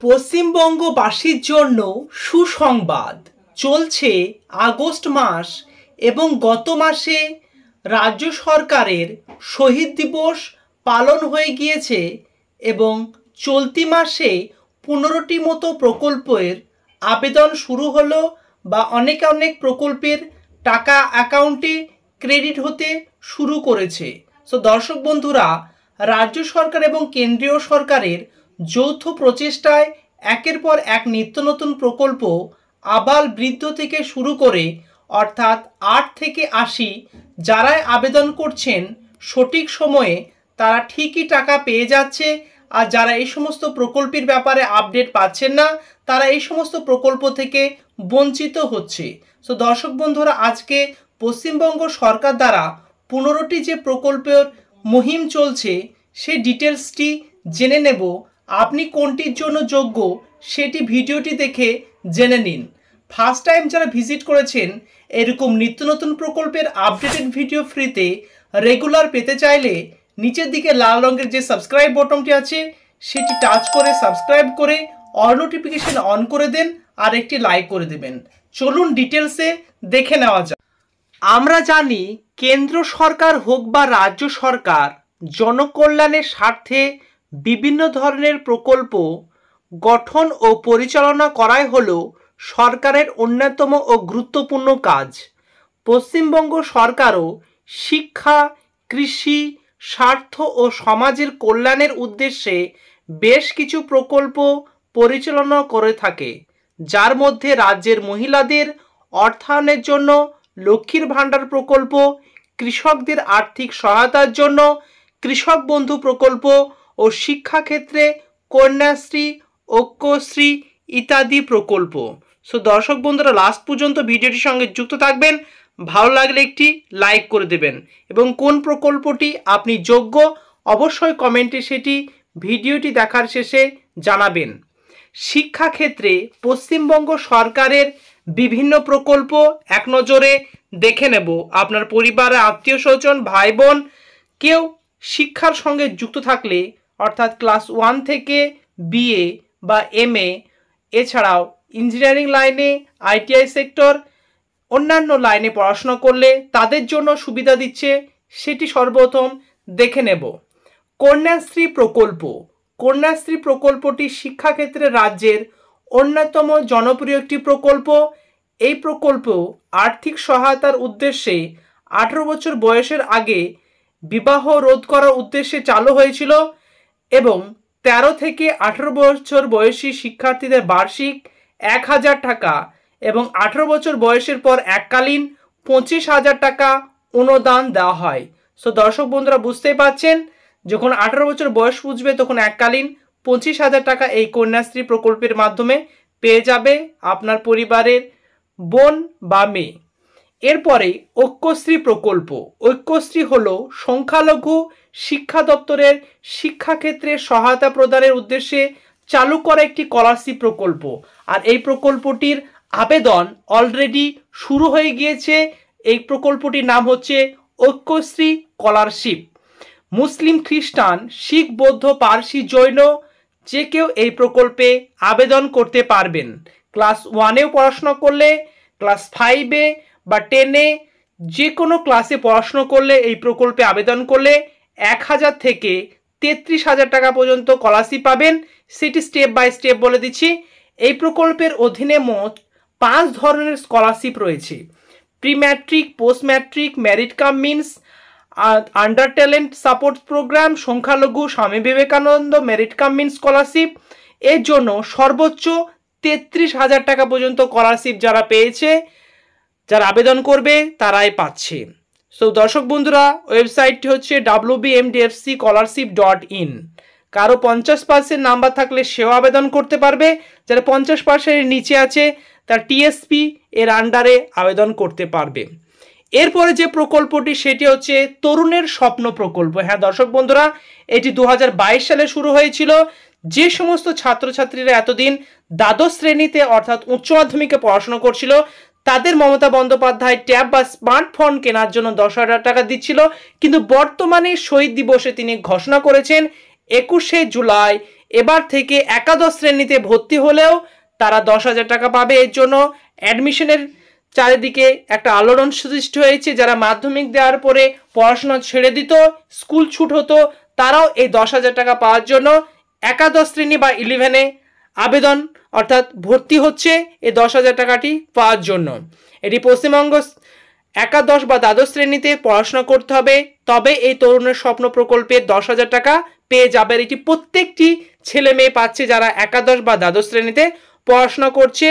পশ্চিমবঙ্গবাসীর জন্য সুসংবাদ। চলছে আগস্ট মাস এবং গত মাসে রাজ্য সরকারের শহীদ দিবস পালন হয়ে গিয়েছে এবং চলতি মাসে 15টি মতো প্রকল্পের আবেদন শুরু হলো বা অনেক প্রকল্পের টাকা অ্যাকাউন্টে ক্রেডিট হতে শুরু করেছে। সো দর্শক বন্ধুরা, রাজ্য সরকার এবং কেন্দ্রীয় সরকারের যৌথ প্রচেষ্টায় একের পর এক নিত্য নতুন প্রকল্প আবাল বৃদ্ধ থেকে শুরু করে অর্থাৎ 8 থেকে 80 যারাই আবেদন করছেন সঠিক সময়ে তারা ঠিকই টাকা পেয়ে যাচ্ছে, আর যারা এই সমস্ত প্রকল্পের ব্যাপারে আপডেট পাচ্ছেন না তারা এই সমস্ত প্রকল্প থেকে বঞ্চিত হচ্ছে। সো দর্শক বন্ধুরা, আজকে পশ্চিমবঙ্গ সরকার দ্বারা 15টি যে প্রকল্পের মুহিম চলছে সেই ডিটেলসটি জেনে নেব। আপনি কোনটির জন্য যোগ্য সেটি ভিডিওটি দেখে জেনে নিন। ফার্স্ট টাইম যারা ভিজিট করেছেন এরকম নিত্য নতুন প্রকল্পের আপডেটেড ভিডিও ফ্রিতে রেগুলার পেতে চাইলে নিচের দিকে লাল রঙের যে সাবস্ক্রাইব বটনটি আছে সেটি টাচ করে সাবস্ক্রাইব করে অল নোটিফিকেশন অন করে দেন আর একটি লাইক করে দেবেন। চলুন ডিটেলসে দেখে নেওয়া যাক। আমরা জানি কেন্দ্র সরকার হোক বা রাজ্য সরকার জনকল্যাণের স্বার্থে বিভিন্ন ধরনের প্রকল্প গঠন ও পরিচালনা করাই হলো সরকারের অন্যতম ও গুরুত্বপূর্ণ কাজ। পশ্চিমবঙ্গ সরকারও শিক্ষা, কৃষি, স্বার্থ ও সমাজের কল্যাণের উদ্দেশ্যে বেশ কিছু প্রকল্প পরিচালনা করে থাকে, যার মধ্যে রাজ্যের মহিলাদের অর্থায়নের জন্য লক্ষ্মীর ভাণ্ডার প্রকল্প, কৃষকদের আর্থিক সহায়তার জন্য কৃষক বন্ধু প্রকল্প ও শিক্ষাক্ষেত্রে কন্যাশ্রী, ঐক্যশ্রী ইত্যাদি প্রকল্প। সো দর্শক বন্ধুরা, লাস্ট পর্যন্ত ভিডিওটির সঙ্গে যুক্ত থাকবেন। ভালো লাগলে একটি লাইক করে দেবেন এবং কোন প্রকল্পটি আপনি যোগ্য অবশ্যই কমেন্টে সেটি ভিডিওটি দেখার শেষে জানাবেন। শিক্ষাক্ষেত্রে পশ্চিমবঙ্গ সরকারের বিভিন্ন প্রকল্প এক নজরে দেখে নেব। আপনার পরিবারে আত্মীয় স্বজন ভাই বোন কেউ শিক্ষার সঙ্গে যুক্ত থাকলে অর্থাৎ ক্লাস 1 থেকে বিএ বা এমএ, এছাড়াও ইঞ্জিনিয়ারিং লাইনে, আইটিআই সেক্টর, অন্যান্য লাইনে পড়াশোনা করলে তাদের জন্য সুবিধা দিচ্ছে, সেটি সর্বপ্রথম দেখে নেব। কন্যাশ্রী প্রকল্প। কন্যাশ্রী প্রকল্পটি শিক্ষাক্ষেত্রে রাজ্যের অন্যতম জনপ্রিয় একটি প্রকল্প। এই প্রকল্প আর্থিক সহায়তার উদ্দেশ্যে 18 বছর বয়সের আগে বিবাহ রোধ করার উদ্দেশ্যে চালু হয়েছিল এবং 13 থেকে 18 বছর বয়সী শিক্ষার্থীদের বার্ষিক 1000 টাকা এবং 18 বছর বয়সের পর এককালীন 25,000 টাকা অনুদান দেওয়া হয়। সো দর্শক বন্ধুরা, বুঝতেই পারছেন, যখন 18 বছর বয়স পুজবে তখন এককালীন 25,000 টাকা এই কন্যাশ্রী প্রকল্পের মাধ্যমে পেয়ে যাবে আপনার পরিবারের বোন বা মেয়ে। এরপরে ঐক্যশ্রী প্রকল্প। ঐক্যশ্রী হলো সংখ্যালঘু শিক্ষা দপ্তরের শিক্ষাক্ষেত্রে সহায়তা প্রদানের উদ্দেশ্যে চালু করা একটি স্কলারশিপ প্রকল্প, আর এই প্রকল্পটির আবেদন অলরেডি শুরু হয়ে গিয়েছে। এই প্রকল্পটির নাম হচ্ছে ঐক্যশ্রী স্কলারশিপ। মুসলিম, খ্রিস্টান, শিখ, বৌদ্ধ, পারসি, জৈন যে কেউ এই প্রকল্পে আবেদন করতে পারবেন। ক্লাস 1এও পড়াশোনা করলে, ক্লাস 5-এ বা 10-এ যে কোনো ক্লাসে পড়াশোনা করলে এই প্রকল্পে আবেদন করলে 1000 থেকে 33,000 টাকা পর্যন্ত স্কলারশিপ পাবেন। সেটি স্টেপ বাই স্টেপ বলে দিচ্ছি। এই প্রকল্পের অধীনে মোট 5 ধরনের স্কলারশিপ রয়েছে। Pre matric, post matric, merit cum means, under talent support programme, সংখ্যালঘু, Swami Vivekananda, merit cum means scholarship. এর জন্য সর্বোচ্চ 33,000 টাকা পর্যন্ত স্কলারশিপ যারা পেয়েছে, যারা আবেদন করবে তারাই পাচ্ছে। সো দর্শক বন্ধুরা, ওয়েবসাইটটি হচ্ছে wbmdfcscholarship.in। কারো 50% নাম্বার থাকলে সেও আবেদন করতে পারবে। যারা 50%-এর নিচে আছে তার টিএসপি এর আন্ডারে আবেদন করতে পারবে। এরপরে যে প্রকল্পটি সেটি হচ্ছে তরুণের স্বপ্ন প্রকল্প। হ্যাঁ দর্শক বন্ধুরা, এটি 2022 সালে শুরু হয়েছিল। যে সমস্ত ছাত্রছাত্রীরা এতদিন দ্বাদশ শ্রেণীতে অর্থাৎ উচ্চ মাধ্যমিকে পড়াশোনা করছিল তাদের মমতা বন্দ্যোপাধ্যায় ট্যাব বা স্মার্টফোন কেনার জন্য 10,000 টাকা দিচ্ছিল, কিন্তু বর্তমানে শহীদ দিবসে তিনি ঘোষণা করেছেন 21শে জুলাই এবার থেকে একাদশ শ্রেণীতে ভর্তি হলেও তারা 10,000 টাকা পাবে। এর জন্য অ্যাডমিশনের চারিদিকে একটা আলোড়ন সৃষ্টি হয়েছে। যারা মাধ্যমিক দেওয়ার পরে পড়াশোনা ছেড়ে দিত, স্কুল ছুট হতো, তারাও এই 10,000 টাকা পাওয়ার জন্য একাদশ শ্রেণী বা 11-এ আবেদন অর্থাৎ ভর্তি হচ্ছে এই 10,000 টাকাটি পাওয়ার জন্য। এটি পশ্চিমবঙ্গ একাদশ বা দ্বাদশ শ্রেণীতে পড়াশোনা করতে হবে, তবে এই তরুণের স্বপ্ন প্রকল্পে 10,000 টাকা পেয়ে যাবে। এটি প্রত্যেকটি ছেলে মেয়ে পাচ্ছে যারা একাদশ বা দ্বাদশ শ্রেণীতে পড়াশোনা করছে।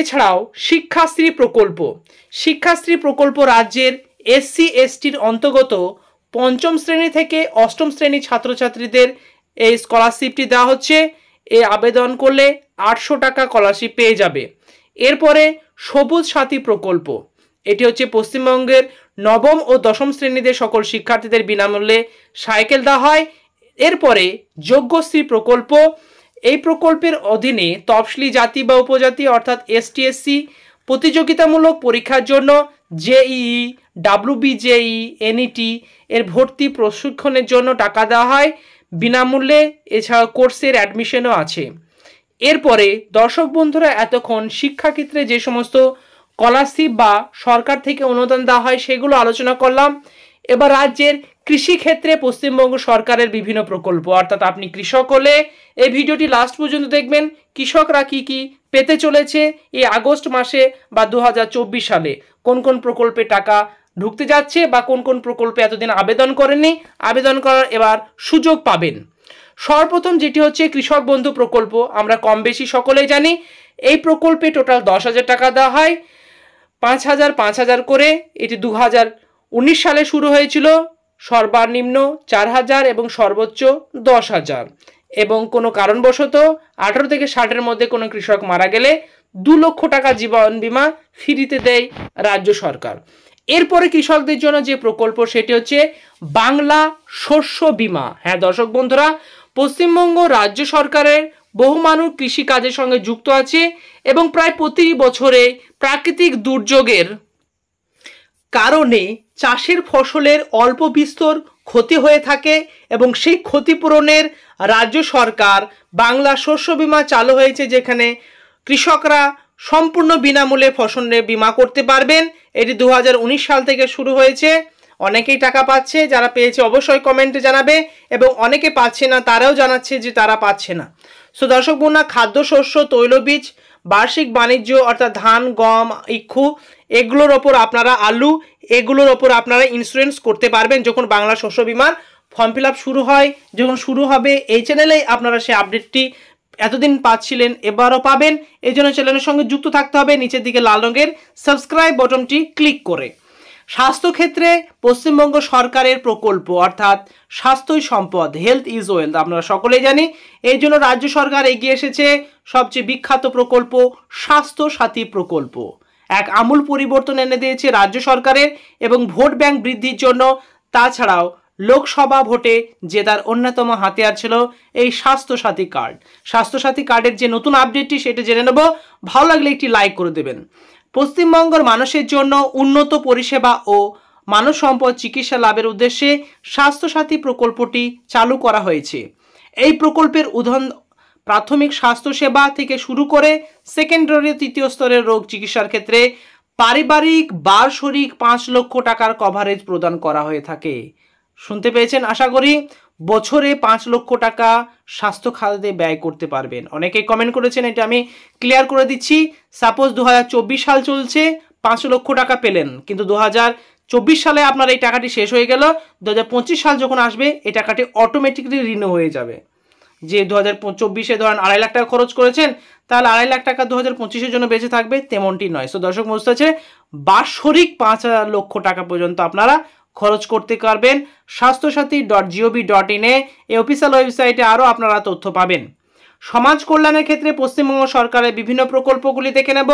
এছাড়াও শিক্ষাশ্রী প্রকল্প, শিক্ষাশ্রী প্রকল্প রাজ্যের SC STর অন্তর্গত পঞ্চম শ্রেণী থেকে অষ্টম শ্রেণী ছাত্রছাত্রীদের এই স্কলারশিপটি দেওয়া হচ্ছে। এই আবেদন করলে 800 টাকা স্কলারশিপ পেয়ে যাবে। এরপরে সবুজ সাথী প্রকল্প, এটি হচ্ছে পশ্চিমবঙ্গের নবম ও দশম শ্রেণীতে সকল শিক্ষার্থীদের বিনামূল্যে সাইকেল দেওয়া হয়। এরপরে যোগ্যশ্রী প্রকল্প, এই প্রকল্পের অধীনে তফসিলি জাতি বা উপজাতি অর্থাৎ ST SC প্রতিযোগিতামূলক পরীক্ষার জন্য JEE WBJEE NET এর ভর্তি প্রশিক্ষণের জন্য টাকা দেওয়া হয় বিনামূল্যে। এছাড়া কোর্সের অ্যাডমিশনও আছে। এরপরে দর্শক বন্ধুরা, এতক্ষণ শিক্ষাক্ষেত্রে যে সমস্ত স্কলারশিপ বা সরকার থেকে অনুদান দেওয়া হয় সেগুলো আলোচনা করলাম। এবার রাজ্যের কৃষিক্ষেত্রে পশ্চিমবঙ্গ সরকারের বিভিন্ন প্রকল্প, অর্থাৎ আপনি কৃষক হলে এই ভিডিওটি লাস্ট পর্যন্ত দেখবেন। কৃষকরা কি কি পেতে চলেছে এই আগস্ট মাসে বা 2024 সালে, কোন কোন প্রকল্পে টাকা ঢুকতে যাচ্ছে বা কোন কোন প্রকল্পে এতদিন আবেদন করেননি, আবেদন করার এবার সুযোগ পাবেন। সর্বপ্রথম যেটি হচ্ছে কৃষক বন্ধু প্রকল্প, আমরা কম বেশি সকলেই জানি। এই প্রকল্পে টোটাল 10,000 টাকা দেওয়া হয়, 5,000 করে। এটি 2019 সালে শুরু হয়েছিল। সর্বনিম্ন 4,000 এবং সর্বোচ্চ 10,000। এবং কোনো কারণবশত 18 থেকে 60-এর মধ্যে কোনো কৃষক মারা গেলে 2 লক্ষ টাকা জীবন বীমা ফ্রিতে দেয় রাজ্য সরকার। এরপরে কৃষকদের জন্য যে প্রকল্প সেটি হচ্ছে বাংলা শস্য বীমা। হ্যাঁ দর্শক বন্ধুরা, পশ্চিমবঙ্গ রাজ্য সরকারের বহু মানুষ কৃষিকাজের সঙ্গে যুক্ত আছে এবং প্রায় প্রতি বছরে প্রাকৃতিক দুর্যোগের কারণে চাষের ফসলের অল্প বিস্তর ক্ষতি হয়ে থাকে এবং সেই ক্ষতিপূরণের রাজ্য সরকার বাংলা শস্য বীমা চালু হয়েছে, যেখানে কৃষকরা সম্পূর্ণ বিনামূল্যে ফসলের বীমা করতে পারবেন। এটি 2019 সাল থেকে শুরু হয়েছে। অনেকেই টাকা পাচ্ছে, যারা পেয়েছে অবশ্যই কমেন্টে জানাবে, এবং অনেকে পাচ্ছে না তারাও জানাচ্ছে যে তারা পাচ্ছে না। সো দর্শক বন্ধুরা, খাদ্যশস্য, তৈলবীজ, বার্ষিক বাণিজ্য অর্থাৎ ধান, গম, ইক্ষু, এগুলোর ওপর আপনারা আলু, এগুলোর ওপর আপনারা ইন্স্যুরেন্স করতে পারবেন যখন বাংলা শস্য বীমার ফর্ম ফিল আপ শুরু হয়। যখন শুরু হবে এই চ্যানেলেই আপনারা সেই আপডেটটি এতদিন পাচ্ছিলেন, এবারও পাবেন। এই জন্য চ্যানেলের সঙ্গে যুক্ত থাকতে হবে নিচের দিকে লাল রঙের সাবস্ক্রাইব বটনটি ক্লিক করে। স্বাস্থ্যক্ষেত্রে পশ্চিমবঙ্গ সরকারের প্রকল্প অর্থাৎ স্বাস্থ্যই সম্পদ, হেলথ ইজ ওয়েলথ, আপনারা সকলেই জানি। এই জন্য রাজ্য সরকার এগিয়ে এসেছে সবচেয়ে বিখ্যাত প্রকল্প স্বাস্থ্য সাথী প্রকল্প। এক আমূল পরিবর্তন এনে দিয়েছে রাজ্য সরকারের এবং ভোট ব্যাংক বৃদ্ধির জন্য। তাছাড়াও লোকসভা ভোটে জেতার অন্যতম হাতিয়ার ছিল এই স্বাস্থ্যসাথী কার্ড। স্বাস্থ্যসাথী কার্ডের যে নতুন আপডেটটি সেটা জেনে নেব। ভালো লাগলে একটি লাইক করে দেবেন। পশ্চিমবঙ্গের মানুষের জন্য উন্নত পরিষেবা ও মানব সম্পদ চিকিৎসা লাভের উদ্দেশ্যে স্বাস্থ্যসাথী প্রকল্পটি চালু করা হয়েছে। এই প্রকল্পের উদাহরণ প্রাথমিক স্বাস্থ্যসেবা থেকে শুরু করে সেকেন্ডারি তৃতীয় স্তরের রোগ চিকিৎসার ক্ষেত্রে পারিবারিক বার্ষিক 5 লক্ষ টাকার কভারেজ প্রদান করা হয়ে থাকে। শুনতে পেয়েছেন আশা করি। বছরে 5 লক্ষ টাকা স্বাস্থ্য খাতে ব্যয় করতে পারবেন। অনেকেই কমেন্ট করেছেন, এটা আমি ক্লিয়ার করে দিচ্ছি। সাপোজ 2024 সাল চলছে, 5 লক্ষ টাকা পেলেন, কিন্তু 2024 সালে আপনার এই টাকাটি শেষ হয়ে গেল। 2025 সাল যখন আসবে এই টাকাটি অটোমেটিকলি রিনিউ হয়ে যাবে। যে 2024-এ ধরেন 2.5 লাখ টাকা খরচ করেছেন, তাহলে 2.5 লাখ টাকা 2025-এর জন্য বেঁচে থাকবে, তেমনটি নয়। সো দর্শক বুঝতে হচ্ছে বার্ষিক 5 লক্ষ টাকা পর্যন্ত আপনারা খরচ করতে পারবেন। স্বাস্থ্যসাথী.gov.in এই অফিসিয়াল ওয়েবসাইটে আরও আপনারা তথ্য পাবেন। সমাজ কল্যাণের ক্ষেত্রে পশ্চিমবঙ্গ সরকারের বিভিন্ন প্রকল্পগুলি দেখে নেব।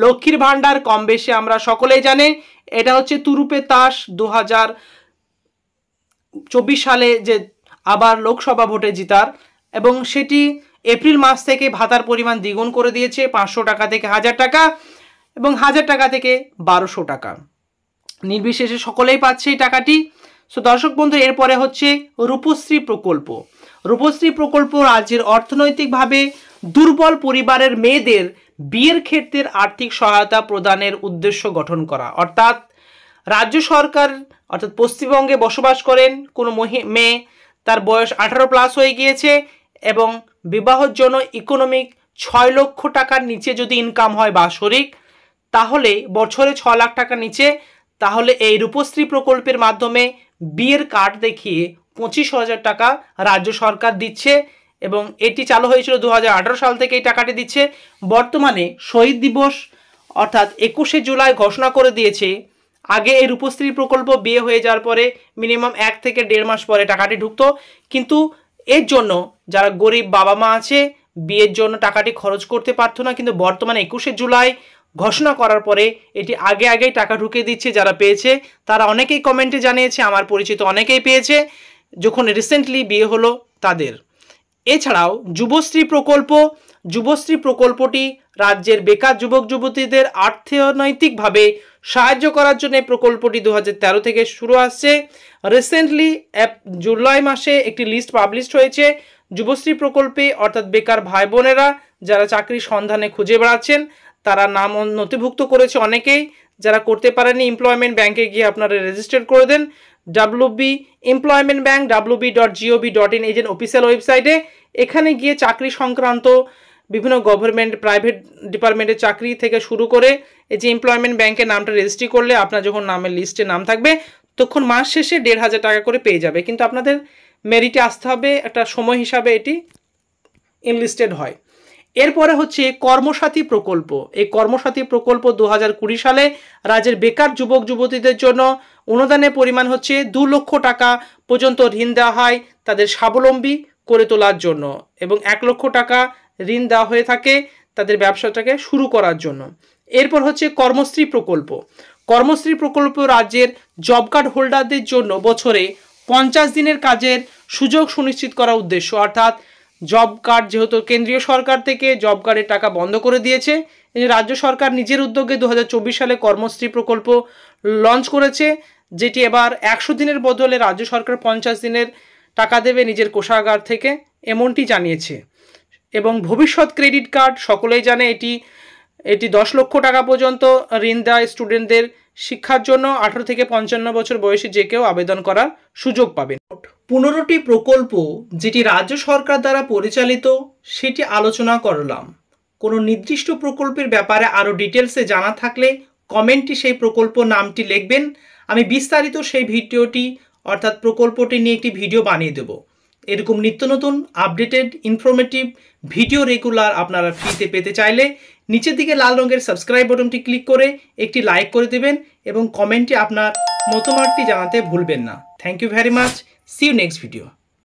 লক্ষ্মীর ভাণ্ডার কম বেশি আমরা সকলেই জানি, এটা হচ্ছে তুরুপে তাস 2024 সালে যে আবার লোকসভা ভোটে জিতার, এবং সেটি এপ্রিল মাস থেকে ভাতার পরিমাণ দ্বিগুণ করে দিয়েছে, 500 টাকা থেকে 1000 টাকা এবং 1000 টাকা থেকে 1200 টাকা, নির্বিশেষে সকলেই পাচ্ছে এই টাকাটি। সো দর্শক বন্ধু, এরপরে হচ্ছে রূপশ্রী প্রকল্প। রূপশ্রী প্রকল্প রাজ্যের অর্থনৈতিকভাবে দুর্বল পরিবারের মেয়েদের বিয়ের ক্ষেত্রে আর্থিক সহায়তা প্রদানের উদ্দেশ্য গঠন করা। অর্থাৎ রাজ্য সরকার অর্থাৎ পশ্চিমবঙ্গে বসবাস করেন কোনো মেয়ে, তার বয়স 18+ হয়ে গিয়েছে এবং বিবাহের জন্য ইকোনমিক 6 লক্ষ টাকার নিচে যদি ইনকাম হয় বাৎসরিক, তাহলে বছরে 6 লাখ টাকার নিচে, তাহলে এই রূপশ্রী প্রকল্পের মাধ্যমে বিয়ের কার্ড দেখিয়ে 25,000 টাকা রাজ্য সরকার দিচ্ছে এবং এটি চালু হয়েছিল 2018 সাল থেকে এই টাকাটি দিচ্ছে। বর্তমানে শহীদ দিবস অর্থাৎ 21শে জুলাই ঘোষণা করে দিয়েছে। আগে এই রূপশ্রী প্রকল্প বিয়ে হয়ে যাওয়ার পরে মিনিমাম 1 থেকে 1.5 মাস পরে টাকাটি ঢুকতো, কিন্তু এর জন্য যারা গরিব বাবা মা আছে বিয়ের জন্য টাকাটি খরচ করতে পারতো না, কিন্তু বর্তমানে 21শে জুলাই ঘোষণা করার পরে এটি আগেই টাকা ঢুকিয়ে দিচ্ছে। যারা পেয়েছে তারা অনেকেই কমেন্টে জানিয়েছে, আমার পরিচিত অনেকেই পেয়েছে যখন রিসেন্টলি বিয়ে হলো তাদের। এছাড়াও যুবশ্রী প্রকল্পটি রাজ্যের বেকার যুবক যুবতীদের অর্থনৈতিকভাবে সাহায্য করার জন্য প্রকল্পটি 2013 থেকে শুরু আসছে। রিসেন্টলি জুলাই মাসে একটি লিস্ট পাবলিশ হয়েছে যুবশ্রী প্রকল্পে, অর্থাৎ বেকার ভাই বোনেরা যারা চাকরির সন্ধানে খুঁজে বেড়াচ্ছেন তারা নাম নথিভুক্ত করেছে অনেকেই। যারা করতে পারেনি এমপ্লয়মেন্ট ব্যাংকে গিয়ে আপনারা রেজিস্টার করে দেন। WB এমপ্লয়মেন্ট ব্যাংক wb.gov.in এই যে অফিসিয়াল ওয়েবসাইটে, এখানে গিয়ে চাকরি সংক্রান্ত বিভিন্ন গভর্নমেন্ট প্রাইভেট ডিপার্টমেন্টের চাকরি থেকে শুরু করে এই যে এমপ্লয়মেন্ট ব্যাংকের নামটা রেজিস্ট্রি করলে আপনার যখন নামের লিস্টে নাম থাকবে তখন মাস শেষে 1,500 টাকা করে পেয়ে যাবে, কিন্তু আপনাদের মেরিটে আসতে হবে, একটা সময় হিসাবে এটি এনলিস্টেড হয়। এরপরে হচ্ছে কর্মসাথী প্রকল্প। এই কর্মসাথী প্রকল্প 2020 সালে রাজ্যের বেকার যুবক যুবতীদের জন্য অনুদানের পরিমাণ হচ্ছে 2 লক্ষ টাকা পর্যন্ত ঋণ দেওয়া হয় তাদের স্বাবলম্বী করে তোলার জন্য, এবং 1 লক্ষ টাকা ঋণ দেওয়া হয়ে থাকে তাদের ব্যবসাটাকে শুরু করার জন্য। এরপর হচ্ছে কর্মশ্রী প্রকল্প রাজ্যের জব কার্ড হোল্ডারদের জন্য বছরে 50 দিনের কাজের সুযোগ সুনিশ্চিত করার উদ্দেশ্য। অর্থাৎ জব কার্ড যেহেতু কেন্দ্রীয় সরকার থেকে জব কার্ডের টাকা বন্ধ করে দিয়েছে, রাজ্য সরকার নিজের উদ্যোগে 2024 সালে কর্মশ্রী প্রকল্প লঞ্চ করেছে, যেটি এবার 100 দিনের বদলে রাজ্য সরকার 50 দিনের টাকা দেবে নিজের কোষাগার থেকে, এমনটি জানিয়েছে। এবং ভবিষ্যৎ ক্রেডিট কার্ড সকলেই জানে, এটি 10 লক্ষ টাকা পর্যন্ত ঋণ দেয় স্টুডেন্টদের শিক্ষার জন্য। 18 থেকে 55 বছর বয়সী যে কেউ আবেদন করার সুযোগ পাবেন। 15টি প্রকল্প যেটি রাজ্য সরকার দ্বারা পরিচালিত সেটি আলোচনা করলাম। কোনো নির্দিষ্ট প্রকল্পের ব্যাপারে আরও ডিটেলসে জানা থাকলে কমেন্টে সেই প্রকল্প নামটি লিখবেন, আমি বিস্তারিত সেই ভিডিওটি অর্থাৎ প্রকল্পটি নিয়ে একটি ভিডিও বানিয়ে দেব। এরকম নিত্য নতুন আপডেটেড ইনফরমেটিভ ভিডিও রেগুলার আপনারা ফ্রিতে পেতে চাইলে নিচের দিকে লাল রঙের সাবস্ক্রাইব বাটনটি ক্লিক করে একটি লাইক করে দেবেন এবং কমেন্টে আপনার মতামতটি জানাতে ভুলবেন না। Thank you very much. See you next video.